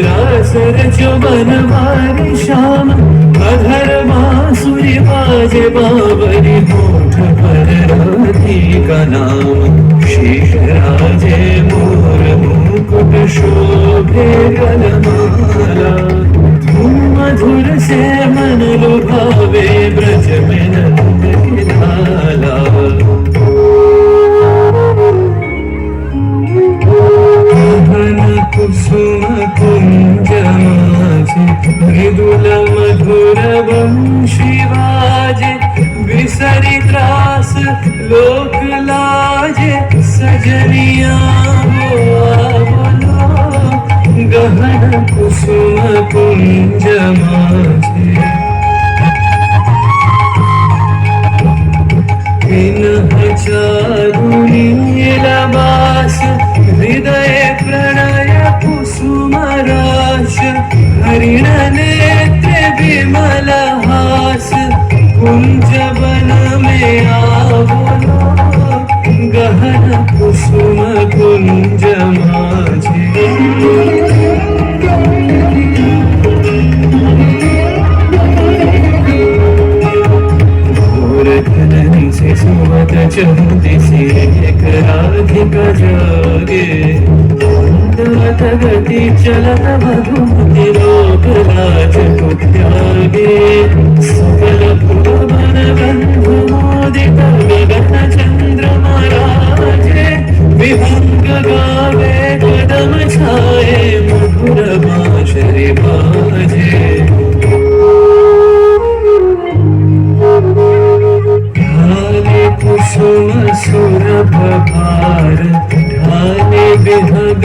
सरासर जो बनवारी श्याम अधर बांसुरी बाजे बावरी होठ पर राधिका नाम शीश राजे मोर मुकुट शोभे गलमाला धूम मधुर से मन लुभावे ब्रज में नंद की लाला कुसुम कुंज माझे मृदुल मधुर वंशी वाजे विसरी त्रास लोक लाजे सजनिया बोलो गहन कुसुम कुंज माझे चारुणी नीलबास हृदय प्रणय कुसुम राश हरिण नेत्र विमल हास कुंज वन में आवलो गहन कुसुम कुंज माझे से सुमत चंदी से एक राधिका जागे मंदत गति चलत मधुमति लोक लाज को त्यागे सकल भुवन बंधु मोदित गगन चंद्रमा राजे विहंग गावे कदम छाए मधुर बांसुरी बाजे कुसुम सुरभ भार ढाले बिहग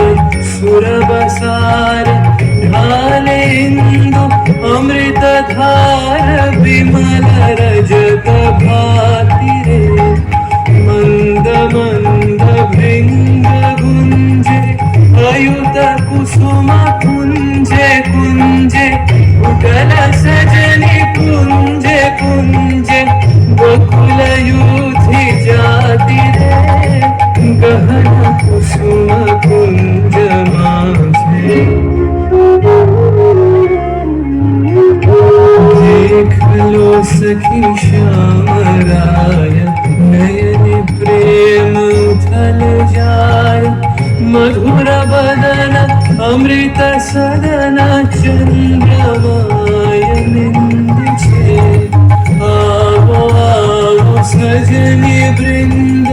सुरभ सार ढाले इंदु अमृत धार विमल रजत भाति रे मंद मंद भृंग गुंजे अयुत कुसुम कुंजे कुंजे उठल सजनी कुंजे कुंजे बकुल युधि जाति रे गहन कुसुम कुंज माझे देख लो सखी श्याम राय नयन प्रेम उथल जाय मधुर बदन अमृत सदन चंद्रमाय निंद छे आवो आवो सजनी वृंद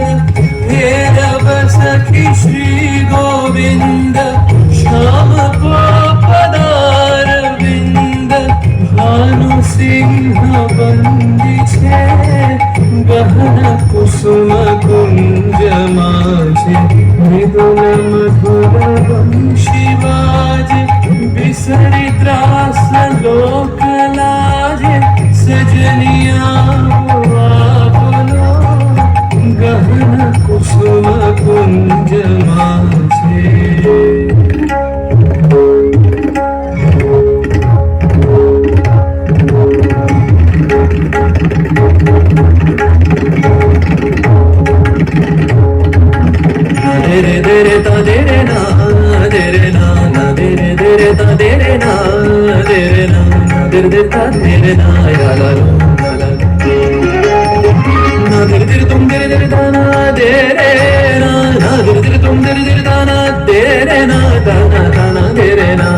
हेरब सखी श्री गोविंद श्याम को पदार विंद भानु सिंह बंदी छे गहन कुसुम कुंज माझे मृदुल मधुर वंशी बाजे बिसरी त्रास लोक लाजे सजनिया बोलो गहन कुसुम कुंज माझे देरे देरे ता देरे ना देरे ना ना देरे देरे ता देरे ना देरे ना देरे देरे ता देरे ना या ला लो ना देरे देरे तुम देरे देरे ता ना देरे ना ना देरे देरे तुम देरे देरे ता ना देरे ना ता ना देरे ना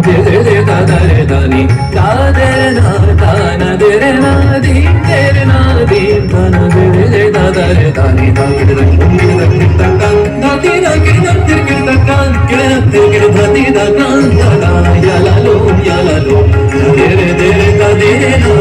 देरे देरे ता देरे ता नी ता देरे ना देरे ना दी देरे ना दी ता ना देरे देरे ता देरे ता नी ता देरे देरे तुम देरे देरे ता ता ती ना किरना तिर किरना कान किरना तिर किरना ती दा कान दा या ला लो देरे देरे ता देरे ना